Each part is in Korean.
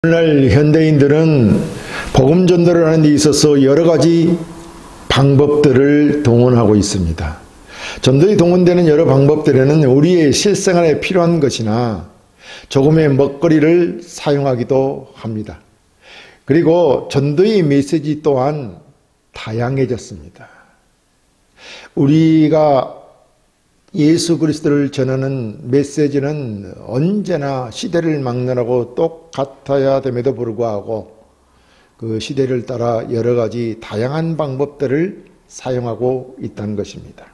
오늘날 현대인들은 복음 전도를 하는 데 있어서 여러 가지 방법들을 동원하고 있습니다. 전도에 동원되는 여러 방법들에는 우리의 실생활에 필요한 것이나 조금의 먹거리를 사용하기도 합니다. 그리고 전도의 메시지 또한 다양해졌습니다. 우리가 예수 그리스도를 전하는 메시지는 언제나 시대를 막론하고 똑같아야 됨에도 불구하고 그 시대를 따라 여러 가지 다양한 방법들을 사용하고 있다는 것입니다.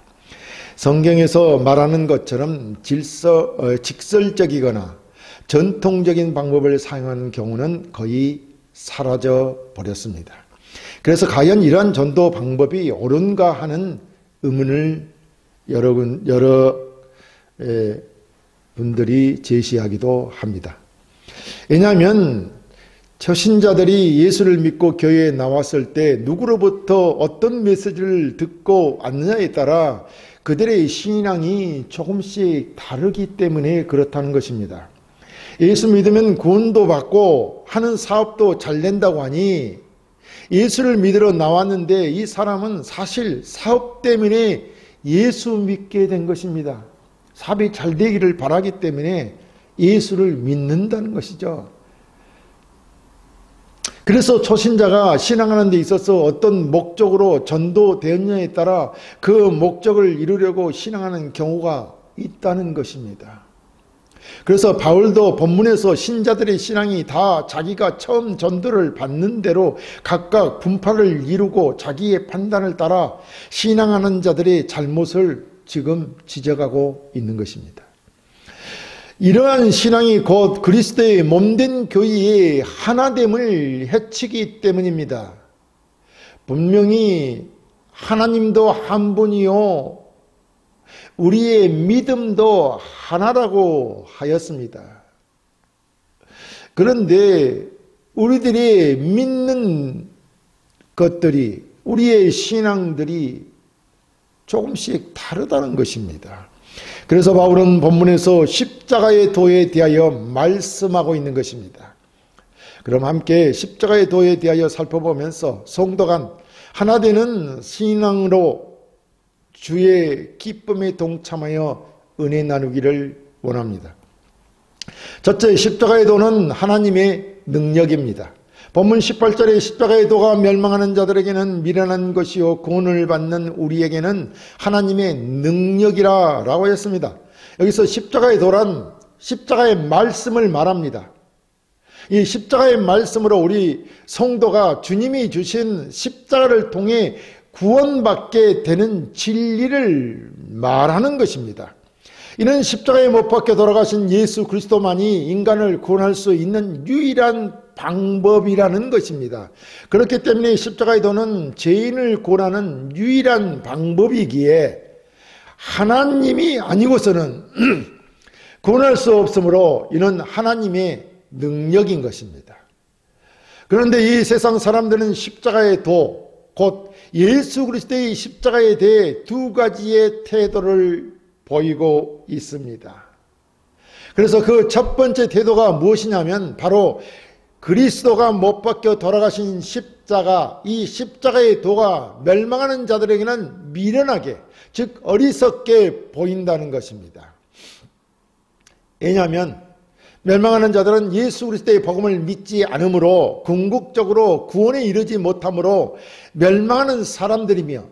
성경에서 말하는 것처럼 직설적이거나 전통적인 방법을 사용하는 경우는 거의 사라져 버렸습니다. 그래서 과연 이러한 전도 방법이 옳은가 하는 의문을 여러 분들이 제시하기도 합니다. 왜냐하면 초신자들이 예수를 믿고 교회에 나왔을 때 누구로부터 어떤 메시지를 듣고 왔느냐에 따라 그들의 신앙이 조금씩 다르기 때문에 그렇다는 것입니다. 예수 믿으면 구원도 받고 하는 사업도 잘 된다고 하니 예수를 믿으러 나왔는데 이 사람은 사실 사업 때문에 예수 믿게 된 것입니다. 사업이 잘 되기를 바라기 때문에 예수를 믿는다는 것이죠. 그래서 초신자가 신앙하는 데 있어서 어떤 목적으로 전도되었냐에 따라 그 목적을 이루려고 신앙하는 경우가 있다는 것입니다. 그래서 바울도 본문에서 신자들의 신앙이 다 자기가 처음 전도를 받는 대로 각각 분파를 이루고 자기의 판단을 따라 신앙하는 자들의 잘못을 지금 지적하고 있는 것입니다. 이러한 신앙이 곧 그리스도의 몸된 교회의 하나됨을 해치기 때문입니다. 분명히 하나님도 한 분이요 우리의 믿음도 하나라고 하였습니다. 그런데 우리들이 믿는 것들이 우리의 신앙들이 조금씩 다르다는 것입니다. 그래서 바울은 본문에서 십자가의 도에 대하여 말씀하고 있는 것입니다. 그럼 함께 십자가의 도에 대하여 살펴보면서 성도 간 하나 되는 신앙으로 주의 기쁨에 동참하여 은혜 나누기를 원합니다. 첫째, 십자가의 도는 하나님의 능력입니다. 본문 18절에 십자가의 도가 멸망하는 자들에게는 미련한 것이요 구원을 받는 우리에게는 하나님의 능력이라 라고 했습니다. 여기서 십자가의 도란 십자가의 말씀을 말합니다. 이 십자가의 말씀으로 우리 성도가 주님이 주신 십자가를 통해 구원받게 되는 진리를 말하는 것입니다. 이는 십자가에 못 박혀 돌아가신 예수 그리스도만이 인간을 구원할 수 있는 유일한 방법이라는 것입니다. 그렇기 때문에 십자가의 도는 죄인을 구원하는 유일한 방법이기에 하나님이 아니고서는 구원할 수 없으므로 이는 하나님의 능력인 것입니다. 그런데 이 세상 사람들은 십자가의 도, 곧 예수 그리스도의 십자가에 대해 두 가지의 태도를 보이고 있습니다. 그래서 그 첫 번째 태도가 무엇이냐면 바로 그리스도가 못 박혀 돌아가신 십자가, 이 십자가의 도가 멸망하는 자들에게는 미련하게, 즉 어리석게 보인다는 것입니다. 왜냐하면 멸망하는 자들은 예수 그리스도의 복음을 믿지 않으므로 궁극적으로 구원에 이르지 못하므로 멸망하는 사람들이며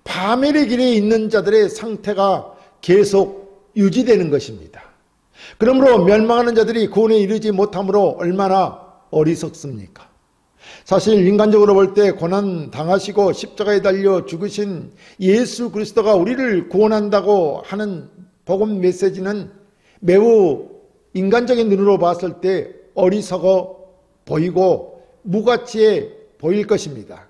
파멸의 길에 있는 자들의 상태가 계속 유지되는 것입니다. 그러므로 멸망하는 자들이 구원에 이르지 못하므로 얼마나 어리석습니까? 사실 인간적으로 볼 때 고난 당하시고 십자가에 달려 죽으신 예수 그리스도가 우리를 구원한다고 하는 복음 메시지는 매우 인간적인 눈으로 봤을 때 어리석어 보이고 무가치해 보일 것입니다.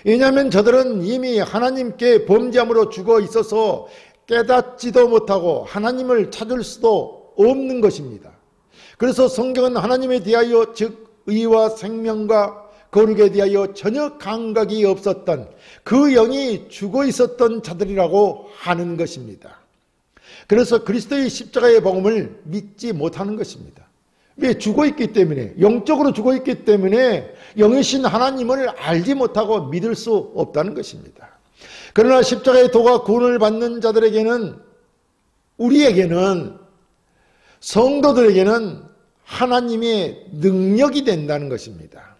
왜냐하면 저들은 이미 하나님께 범죄함으로 죽어 있어서 깨닫지도 못하고 하나님을 찾을 수도 없는 것입니다. 그래서 성경은 하나님에 대하여 즉 의와 생명과 거룩에 대하여 전혀 감각이 없었던 그 영이 죽어 있었던 자들이라고 하는 것입니다. 그래서 그리스도의 십자가의 복음을 믿지 못하는 것입니다. 왜? 죽어 있기 때문에, 영적으로 죽어 있기 때문에 영이신 하나님을 알지 못하고 믿을 수 없다는 것입니다. 그러나 십자가의 도가 구원을 받는 자들에게는, 우리에게는, 성도들에게는 하나님의 능력이 된다는 것입니다.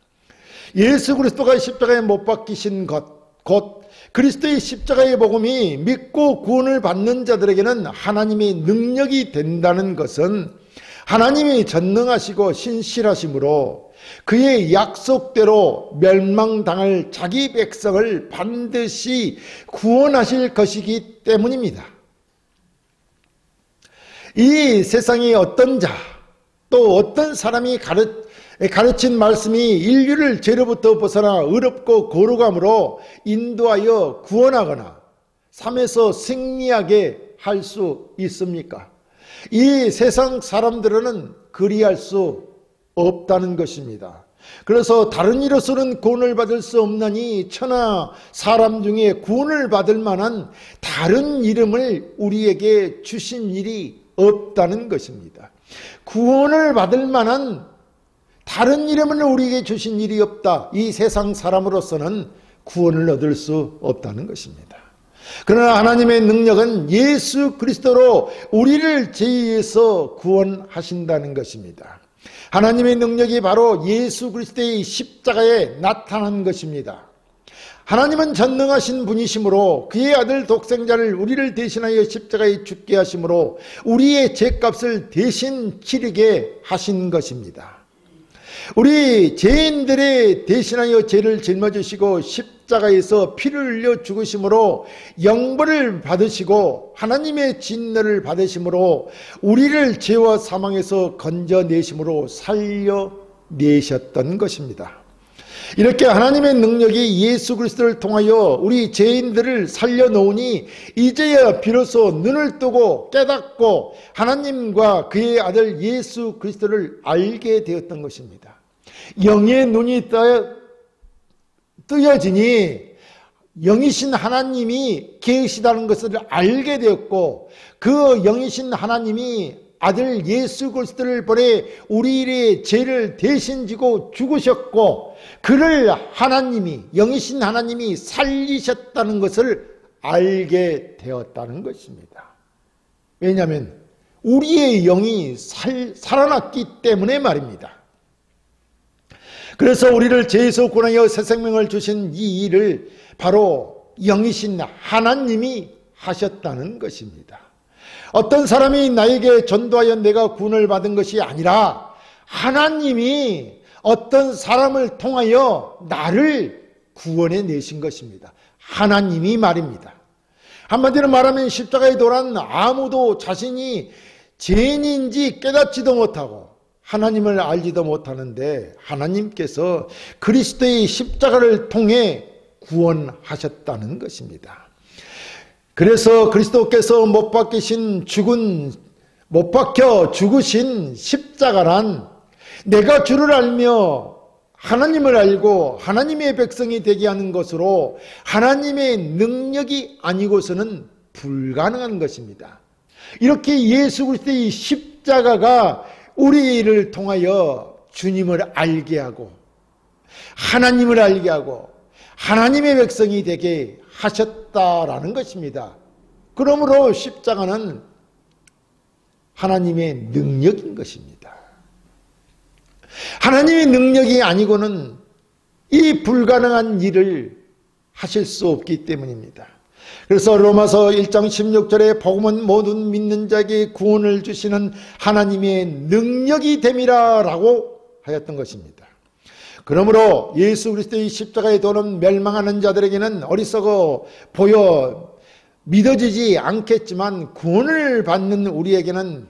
예수 그리스도가 십자가에 못 박히신 것, 곧 그리스도의 십자가의 복음이 믿고 구원을 받는 자들에게는 하나님의 능력이 된다는 것은 하나님이 전능하시고 신실하심으로 그의 약속대로 멸망당할 자기 백성을 반드시 구원하실 것이기 때문입니다. 이 세상의 어떤 자, 또 어떤 사람이 가르친 말씀이 인류를 죄로부터 벗어나 의롭고 거룩함으로 인도하여 구원하거나 삶에서 승리하게 할 수 있습니까? 이 세상 사람들은 그리할 수 없다는 것입니다. 그래서 다른 이로서는 구원을 받을 수 없나니 천하 사람 중에 구원을 받을 만한 다른 이름을 우리에게 주신 일이 없다는 것입니다. 구원을 받을 만한 다른 이름을 우리에게 주신 일이 없다. 이 세상 사람으로서는 구원을 얻을 수 없다는 것입니다. 그러나 하나님의 능력은 예수 그리스도로 우리를 죄에서 구원하신다는 것입니다. 하나님의 능력이 바로 예수 그리스도의 십자가에 나타난 것입니다. 하나님은 전능하신 분이시므로 그의 아들 독생자를 우리를 대신하여 십자가에 죽게 하심으로 우리의 죄값을 대신 치르게 하신 것입니다. 우리 죄인들의 대신하여 죄를 짊어지시고 십자가에서 피를 흘려 죽으심으로 영벌을 받으시고 하나님의 진노를 받으심으로 우리를 죄와 사망에서 건져내심으로 살려내셨던 것입니다. 이렇게 하나님의 능력이 예수 그리스도를 통하여 우리 죄인들을 살려놓으니 이제야 비로소 눈을 뜨고 깨닫고 하나님과 그의 아들 예수 그리스도를 알게 되었던 것입니다. 영의 눈이 뜨여지니 영이신 하나님이 계시다는 것을 알게 되었고 그 영이신 하나님이 아들 예수 그리스도를 보내 우리의 죄를 대신 지고 죽으셨고 그를 하나님이 영이신 하나님이 살리셨다는 것을 알게 되었다는 것입니다. 왜냐하면 우리의 영이 살아났기 때문에 말입니다. 그래서 우리를 죄에서 구원하여 새 생명을 주신 이 일을 바로 영이신 하나님이 하셨다는 것입니다. 어떤 사람이 나에게 전도하여 내가 구원을 받은 것이 아니라 하나님이 어떤 사람을 통하여 나를 구원해 내신 것입니다. 하나님이 말입니다. 한마디로 말하면 십자가의 도란 아무도 자신이 죄인인지 깨닫지도 못하고 하나님을 알지도 못하는데 하나님께서 그리스도의 십자가를 통해 구원하셨다는 것입니다. 그래서 그리스도께서 못 박혀 죽으신 십자가란 내가 주를 알며 하나님을 알고 하나님의 백성이 되게 하는 것으로 하나님의 능력이 아니고서는 불가능한 것입니다. 이렇게 예수 그리스도의 십자가가 우리를 통하여 주님을 알게 하고 하나님을 알게 하고 하나님의 백성이 되게 하셨다라는 것입니다. 그러므로 십자가는 하나님의 능력인 것입니다. 하나님의 능력이 아니고는 이 불가능한 일을 하실 수 없기 때문입니다. 그래서 로마서 1장 16절에 복음은 모든 믿는 자에게 구원을 주시는 하나님의 능력이 됨이라 라고 하였던 것입니다. 그러므로 예수 그리스도의 십자가의 도는 멸망하는 자들에게는 어리석어 보여 믿어지지 않겠지만 구원을 받는 우리에게는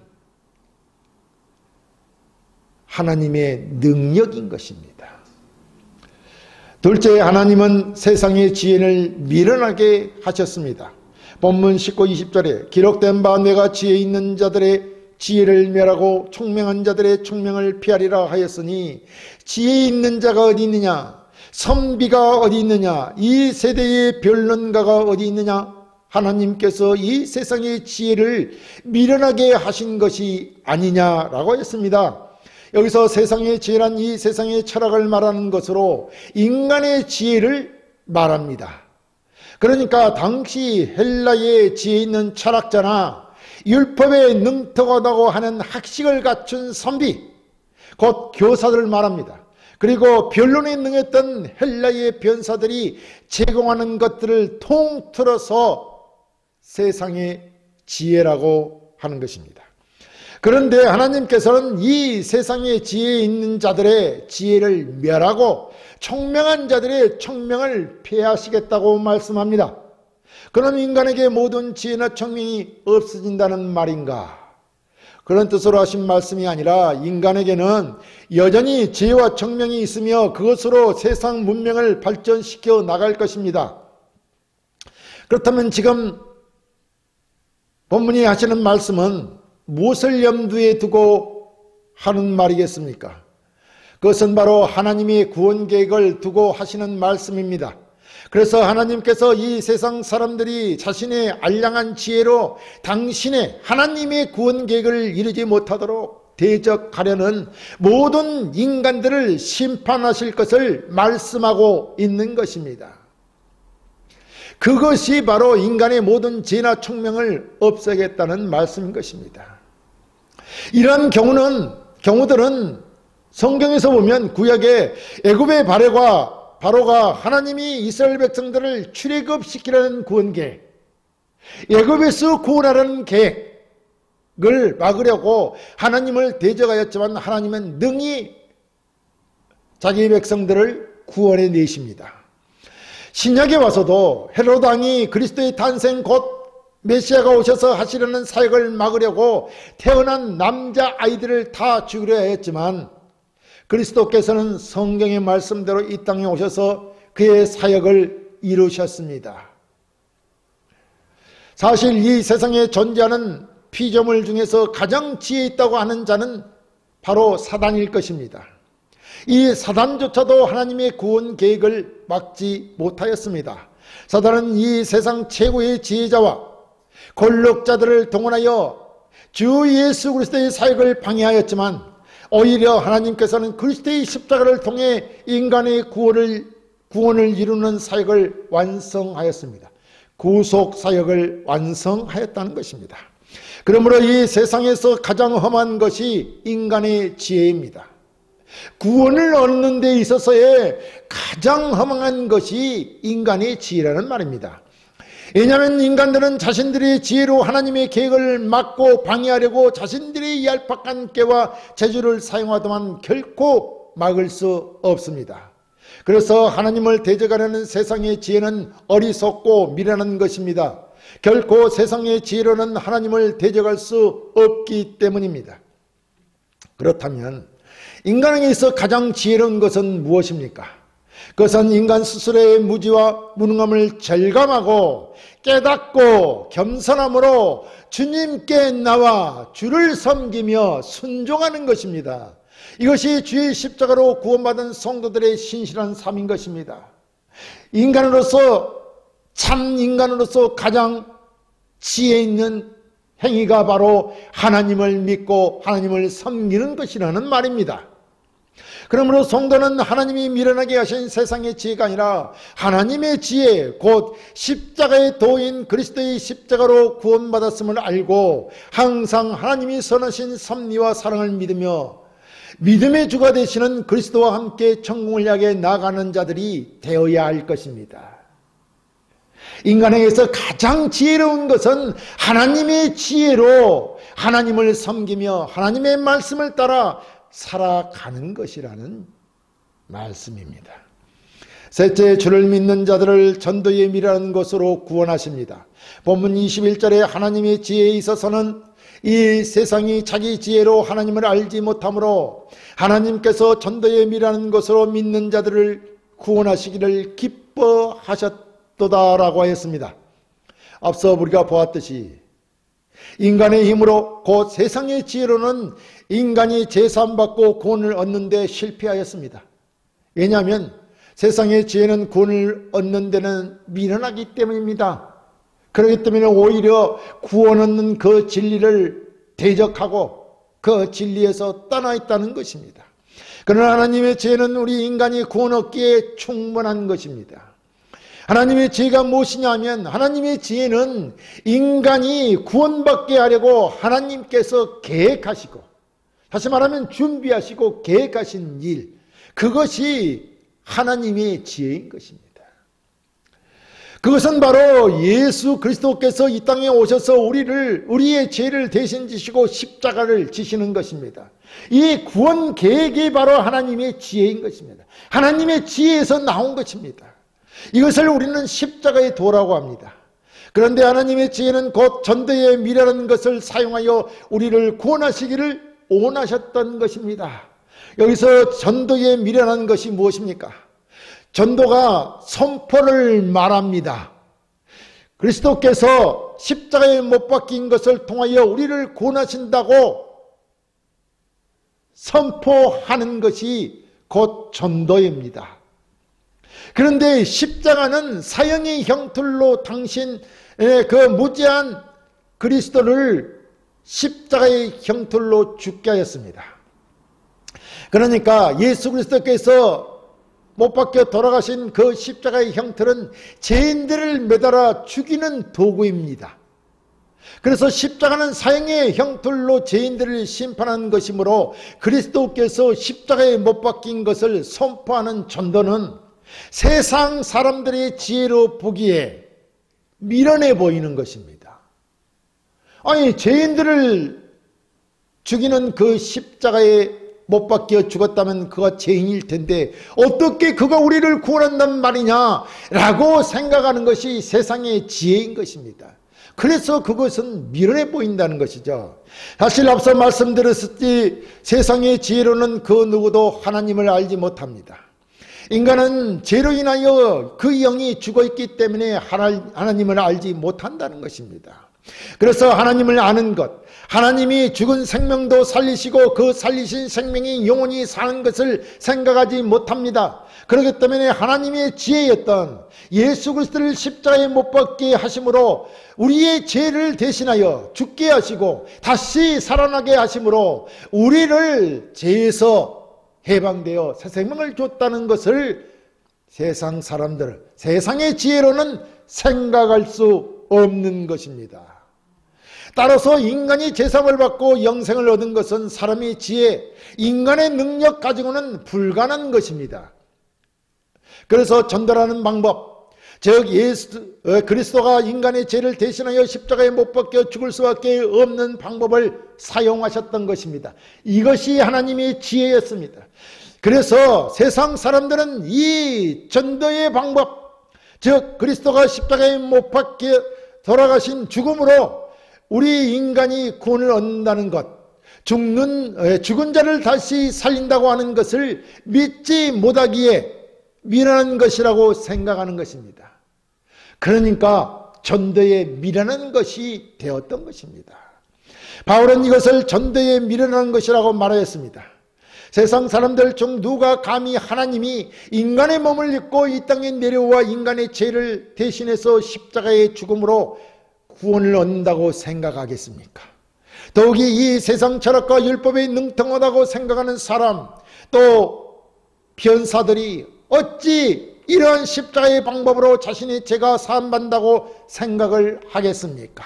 하나님의 능력인 것입니다. 둘째, 하나님은 세상의 지혜를 미련하게 하셨습니다. 본문 19, 20절에 기록된 바 내가 지혜 있는 자들의 지혜를 멸하고 총명한 자들의 총명을 피하리라 하였으니 지혜 있는 자가 어디 있느냐? 선비가 어디 있느냐? 이 세대의 변론가가 어디 있느냐? 하나님께서 이 세상의 지혜를 미련하게 하신 것이 아니냐라고 했습니다. 여기서 세상의 지혜란 이 세상의 철학을 말하는 것으로 인간의 지혜를 말합니다. 그러니까 당시 헬라의 지혜 있는 철학자나 율법에 능통하다고 하는 학식을 갖춘 선비, 곧 교사들을 말합니다. 그리고 변론에 능했던 헬라의 변사들이 제공하는 것들을 통틀어서 세상의 지혜라고 하는 것입니다. 그런데 하나님께서는 이 세상의 지혜에 있는 자들의 지혜를 멸하고 총명한 자들의 총명을 폐하시겠다고 말씀합니다. 그럼 인간에게 모든 지혜나 총명이 없어진다는 말인가? 그런 뜻으로 하신 말씀이 아니라 인간에게는 여전히 지혜와 총명이 있으며 그것으로 세상 문명을 발전시켜 나갈 것입니다. 그렇다면 지금 본문이 하시는 말씀은 무엇을 염두에 두고 하는 말이겠습니까? 그것은 바로 하나님의 구원 계획을 두고 하시는 말씀입니다. 그래서 하나님께서 이 세상 사람들이 자신의 알량한 지혜로 당신의 하나님의 구원 계획을 이루지 못하도록 대적하려는 모든 인간들을 심판하실 것을 말씀하고 있는 것입니다. 그것이 바로 인간의 모든 지혜나 총명을 없애겠다는 말씀인 것입니다. 이런 경우들은 성경에서 보면 구약의 애굽의 바로가 하나님이 이스라엘 백성들을 출애굽시키려는 구원 계획, 애굽에서 구원하라는 계획을 막으려고 하나님을 대적하였지만 하나님은 능히 자기 백성들을 구원해 내십니다. 신약에 와서도 헤로드 왕이 그리스도의 탄생 곧 메시아가 오셔서 하시려는 사역을 막으려고 태어난 남자 아이들을 다 죽이려 했지만 그리스도께서는 성경의 말씀대로 이 땅에 오셔서 그의 사역을 이루셨습니다. 사실 이 세상에 존재하는 피조물 중에서 가장 지혜 있다고 하는 자는 바로 사단일 것입니다. 이 사단조차도 하나님의 구원 계획을 막지 못하였습니다. 사단은 이 세상 최고의 지혜자와 권력자들을 동원하여 주 예수 그리스도의 사역을 방해하였지만 오히려 하나님께서는 그리스도의 십자가를 통해 인간의 구원을 이루는 사역을 완성하였습니다. 구속 사역을 완성하였다는 것입니다. 그러므로 이 세상에서 가장 험한 것이 인간의 지혜입니다. 구원을 얻는 데 있어서의 가장 험한 것이 인간의 지혜라는 말입니다. 왜냐하면 인간들은 자신들의 지혜로 하나님의 계획을 막고 방해하려고 자신들의 얄팍한 깨와 재주를 사용하더만 결코 막을 수 없습니다. 그래서 하나님을 대적하려는 세상의 지혜는 어리석고 미련한 것입니다. 결코 세상의 지혜로는 하나님을 대적할 수 없기 때문입니다. 그렇다면 인간에게 있어 가장 지혜로운 것은 무엇입니까? 그것은 인간 스스로의 무지와 무능함을 절감하고 깨닫고 겸손함으로 주님께 나와 주를 섬기며 순종하는 것입니다. 이것이 주의 십자가로 구원받은 성도들의 신실한 삶인 것입니다. 참 인간으로서 가장 지혜 있는 행위가 바로 하나님을 믿고 하나님을 섬기는 것이라는 말입니다. 그러므로 성도는 하나님이 미련하게 하신 세상의 지혜가 아니라 하나님의 지혜, 곧 십자가의 도인 그리스도의 십자가로 구원받았음을 알고 항상 하나님이 선하신 섭리와 사랑을 믿으며 믿음의 주가 되시는 그리스도와 함께 천국을 향해 나아가는 자들이 되어야 할 것입니다. 인간에게서 가장 지혜로운 것은 하나님의 지혜로 하나님을 섬기며 하나님의 말씀을 따라 살아가는 것이라는 말씀입니다. 셋째, 주를 믿는 자들을 전도에 미라는 것으로 구원하십니다. 본문 21절에 하나님의 지혜에 있어서는 이 세상이 자기 지혜로 하나님을 알지 못하므로 하나님께서 전도에 미라는 것으로 믿는 자들을 구원하시기를 기뻐하셨도다라고 하였습니다. 앞서 우리가 보았듯이 인간의 힘으로 곧 세상의 지혜로는 인간이 제사함받고 구원을 얻는 데 실패하였습니다. 왜냐하면 세상의 지혜는 구원을 얻는 데는 미련하기 때문입니다. 그렇기 때문에 오히려 구원 얻는 그 진리를 대적하고 그 진리에서 떠나 있다는 것입니다. 그러나 하나님의 지혜는 우리 인간이 구원 얻기에 충분한 것입니다. 하나님의 지혜가 무엇이냐면 하나님의 지혜는 인간이 구원받게 하려고 하나님께서 계획하시고, 다시 말하면 준비하시고 계획하신 일, 그것이 하나님의 지혜인 것입니다. 그것은 바로 예수 그리스도께서 이 땅에 오셔서 우리의 죄를 대신 지시고 십자가를 지시는 것입니다. 이 구원 계획이 바로 하나님의 지혜인 것입니다. 하나님의 지혜에서 나온 것입니다. 이것을 우리는 십자가의 도라고 합니다. 그런데 하나님의 지혜는 곧 전도의 미래라는 것을 사용하여 우리를 구원하시기를 원하셨던 것입니다. 여기서 전도의 미래라는 것이 무엇입니까? 전도가 선포를 말합니다. 그리스도께서 십자가에 못 박힌 것을 통하여 우리를 구원하신다고 선포하는 것이 곧 전도입니다. 그런데 십자가는 사형의 형틀로 당신의 그 무죄한 그리스도를 십자가의 형틀로 죽게 하였습니다. 그러니까 예수 그리스도께서 못 박혀 돌아가신 그 십자가의 형틀은 죄인들을 매달아 죽이는 도구입니다. 그래서 십자가는 사형의 형틀로 죄인들을 심판하는 것이므로 그리스도께서 십자가에 못 박힌 것을 선포하는 전도는 세상 사람들의 지혜로 보기에 미련해 보이는 것입니다. 아니, 죄인들을 죽이는 그 십자가에 못 박혀 죽었다면 그가 죄인일 텐데 어떻게 그가 우리를 구원한단 말이냐라고 생각하는 것이 세상의 지혜인 것입니다. 그래서 그것은 미련해 보인다는 것이죠. 사실 앞서 말씀드렸듯이 세상의 지혜로는 그 누구도 하나님을 알지 못합니다. 인간은 죄로 인하여 그 영이 죽어있기 때문에 하나님을 알지 못한다는 것입니다. 그래서 하나님을 아는 것, 하나님이 죽은 생명도 살리시고 그 살리신 생명이 영원히 사는 것을 생각하지 못합니다. 그렇기 때문에 하나님의 지혜였던 예수 그리스도를 십자가에 못 박게 하심으로 우리의 죄를 대신하여 죽게 하시고 다시 살아나게 하심으로 우리를 죄에서 해방되어 새 생명을 줬다는 것을 세상 사람들, 세상의 지혜로는 생각할 수 없는 것입니다. 따라서 인간이 제사를 받고 영생을 얻은 것은 사람의 지혜, 인간의 능력 가지고는 불가능한 것입니다. 그래서 전도라는 방법, 즉 그리스도가 인간의 죄를 대신하여 십자가에 못 박혀 죽을 수밖에 없는 방법을 사용하셨던 것입니다. 이것이 하나님의 지혜였습니다. 그래서 세상 사람들은 이 전도의 방법, 즉 그리스도가 십자가에 못 박혀 돌아가신 죽음으로 우리 인간이 구원을 얻는다는 것, 죽은 자를 다시 살린다고 하는 것을 믿지 못하기에 미련한 것이라고 생각하는 것입니다. 그러니까 전도에 미련한 것이 되었던 것입니다. 바울은 이것을 전도에 미련한 것이라고 말하였습니다. 세상 사람들 중 누가 감히 하나님이 인간의 몸을 입고 이 땅에 내려와 인간의 죄를 대신해서 십자가의 죽음으로 구원을 얻는다고 생각하겠습니까? 더욱이 이 세상 철학과 율법에 능통하다고 생각하는 사람, 또 변사들이 어찌 이러한 십자가의 방법으로 자신의 죄가 사함받는다고 생각을 하겠습니까?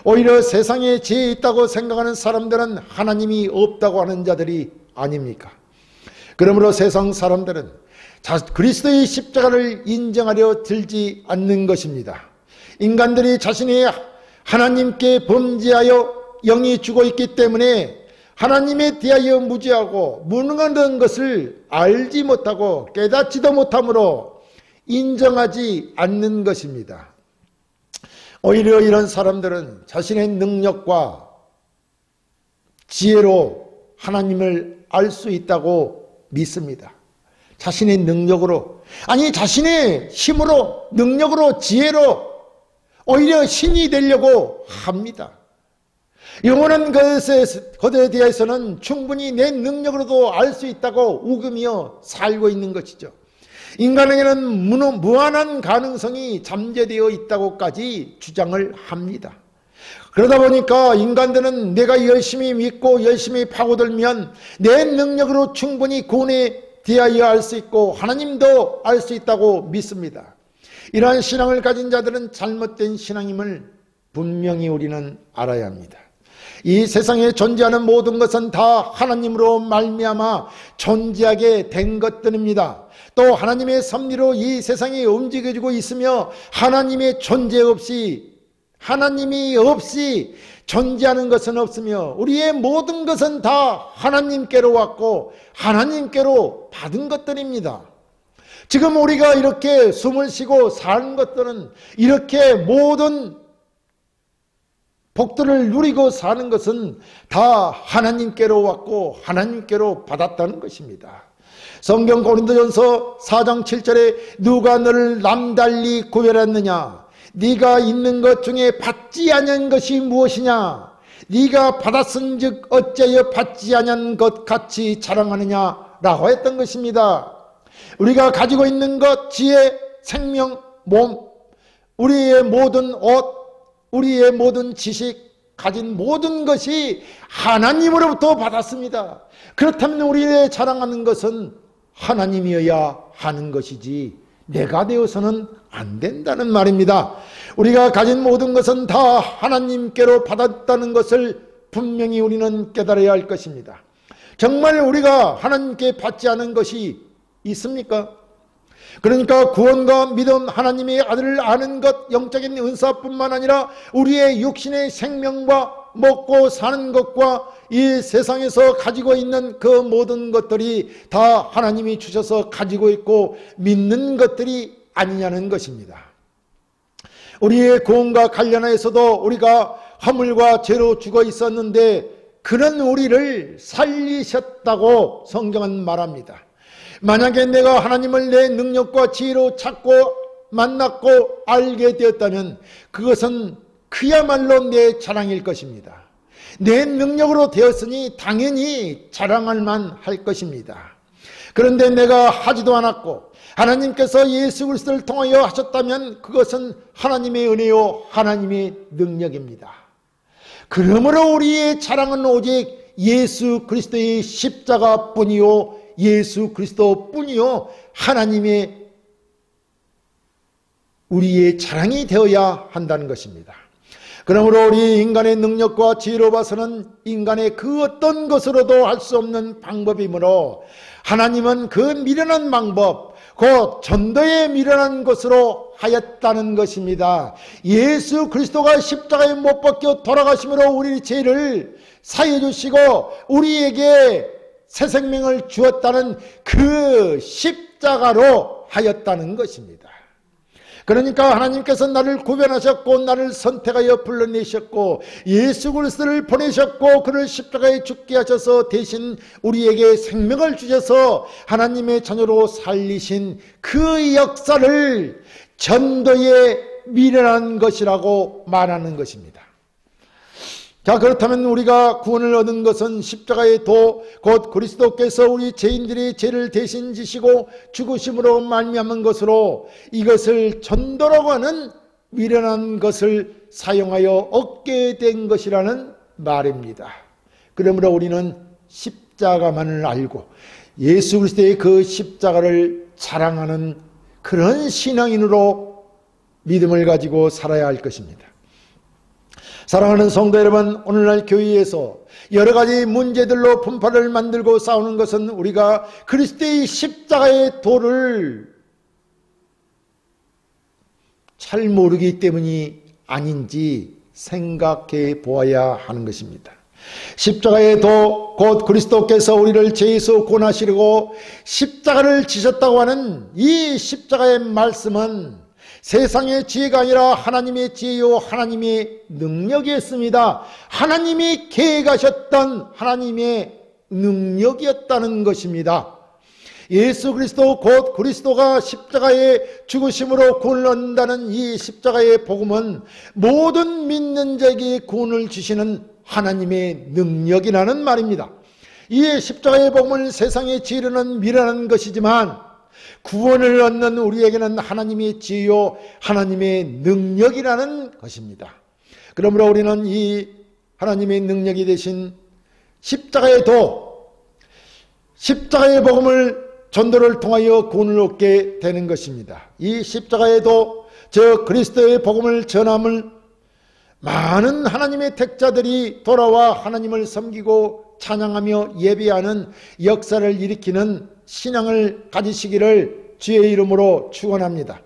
오히려 세상에 죄 있다고 생각하는 사람들은 하나님이 없다고 하는 자들이 아닙니까? 그러므로 세상 사람들은 그리스도의 십자가를 인정하려 들지 않는 것입니다. 인간들이 자신이 하나님께 범죄하여 영이 죽어있기 때문에 하나님에 대하여 무지하고 무능한 것을 알지 못하고 깨닫지도 못하므로 인정하지 않는 것입니다. 오히려 이런 사람들은 자신의 능력과 지혜로 하나님을 알 수 있다고 믿습니다. 자신의 능력으로, 아니 자신의 힘으로, 능력으로, 지혜로 오히려 신이 되려고 합니다. 영원한 것에 대해서는 충분히 내 능력으로도 알 수 있다고 우기며 살고 있는 것이죠. 인간에게는 무한한 가능성이 잠재되어 있다고까지 주장을 합니다. 그러다 보니까 인간들은 내가 열심히 믿고 열심히 파고들면 내 능력으로 충분히 구원에 대하여 알 수 있고 하나님도 알 수 있다고 믿습니다. 이러한 신앙을 가진 자들은 잘못된 신앙임을 분명히 우리는 알아야 합니다. 이 세상에 존재하는 모든 것은 다 하나님으로 말미암아 존재하게 된 것들입니다. 또 하나님의 섭리로 이 세상이 움직여지고 있으며 하나님의 존재 없이, 하나님이 없이 존재하는 것은 없으며 우리의 모든 것은 다 하나님께로 왔고 하나님께로 받은 것들입니다. 지금 우리가 이렇게 숨을 쉬고 사는 것들은, 이렇게 모든 복들을 누리고 사는 것은 다 하나님께로 왔고 하나님께로 받았다는 것입니다. 성경 고린도전서 4장 7절에 누가 너를 남달리 구별했느냐? 네가 있는 것 중에 받지 아니한 것이 무엇이냐? 네가 받았은즉 어찌하여 받지 아니한 것 같이 자랑하느냐? 라고 했던 것입니다. 우리가 가지고 있는 것, 지혜, 생명, 몸, 우리의 모든 옷, 우리의 모든 지식, 가진 모든 것이 하나님으로부터 받았습니다. 그렇다면 우리의 자랑하는 것은 하나님이어야 하는 것이지 내가 되어서는 안 된다는 말입니다. 우리가 가진 모든 것은 다 하나님께로 받았다는 것을 분명히 우리는 깨달아야 할 것입니다. 정말 우리가 하나님께 받지 않은 것이 있습니까? 그러니까 구원과 믿음, 하나님의 아들을 아는 것, 영적인 은사뿐만 아니라 우리의 육신의 생명과 먹고 사는 것과 이 세상에서 가지고 있는 그 모든 것들이 다 하나님이 주셔서 가지고 있고 믿는 것들이 아니냐는 것입니다. 우리의 구원과 관련해서도 우리가 허물과 죄로 죽어 있었는데 그는 우리를 살리셨다고 성경은 말합니다. 만약에 내가 하나님을 내 능력과 지혜로 찾고 만났고 알게 되었다면 그것은 그야말로 내 자랑일 것입니다. 내 능력으로 되었으니 당연히 자랑할 만할 것입니다. 그런데 내가 하지도 않았고 하나님께서 예수 그리스도를 통하여 하셨다면 그것은 하나님의 은혜요 하나님의 능력입니다. 그러므로 우리의 자랑은 오직 예수 그리스도의 십자가뿐이요 예수 그리스도뿐이요 하나님의 우리의 자랑이 되어야 한다는 것입니다. 그러므로 우리 인간의 능력과 지혜로 봐서는 인간의 그 어떤 것으로도 할 수 없는 방법이므로 하나님은 그 미련한 방법, 곧 전도에 미련한 것으로 하였다는 것입니다. 예수 그리스도가 십자가에 못 박혀 돌아가심으로 우리 죄를 사해 주시고 우리에게 새 생명을 주었다는 그 십자가로 하였다는 것입니다. 그러니까 하나님께서 나를 구별하셨고 나를 선택하여 불러내셨고 예수 그리스도를 보내셨고 그를 십자가에 죽게 하셔서 대신 우리에게 생명을 주셔서 하나님의 자녀로 살리신 그 역사를 전도에 미련한 것이라고 말하는 것입니다. 자, 그렇다면 우리가 구원을 얻은 것은 십자가의 도, 곧 그리스도께서 우리 죄인들의 죄를 대신 지시고 죽으심으로 말미암은 것으로 이것을 전도라고 하는 미련한 것을 사용하여 얻게 된 것이라는 말입니다. 그러므로 우리는 십자가만을 알고 예수 그리스도의 그 십자가를 자랑하는 그런 신앙인으로 믿음을 가지고 살아야 할 것입니다. 사랑하는 성도 여러분, 오늘날 교회에서 여러 가지 문제들로 분파를 만들고 싸우는 것은 우리가 그리스도의 십자가의 도를 잘 모르기 때문이 아닌지 생각해 보아야 하는 것입니다. 십자가의 도, 곧 그리스도께서 우리를 죄에서 구원하시려고 십자가를 지셨다고 하는 이 십자가의 말씀은 세상의 지혜가 아니라 하나님의 지혜요 하나님의 능력이었습니다. 하나님이 계획하셨던 하나님의 능력이었다는 것입니다. 예수 그리스도 곧 그리스도가 십자가에 죽으심으로 구원을 얻는다는 이 십자가의 복음은 모든 믿는 자에게 구원을 주시는 하나님의 능력이라는 말입니다. 이 십자가의 복음을 세상의 지혜로는 미련한 것이지만 구원을 얻는 우리에게는 하나님의 지혜요 하나님의 능력이라는 것입니다. 그러므로 우리는 이 하나님의 능력이 되신 십자가의 도, 십자가의 복음을 전도를 통하여 구원을 얻게 되는 것입니다. 이 십자가의 도, 저 그리스도의 복음을 전함을 많은 하나님의 택자들이 돌아와 하나님을 섬기고 찬양하며 예배하는 역사를 일으키는 신앙을 가지시기를 주의 이름으로 축원합니다.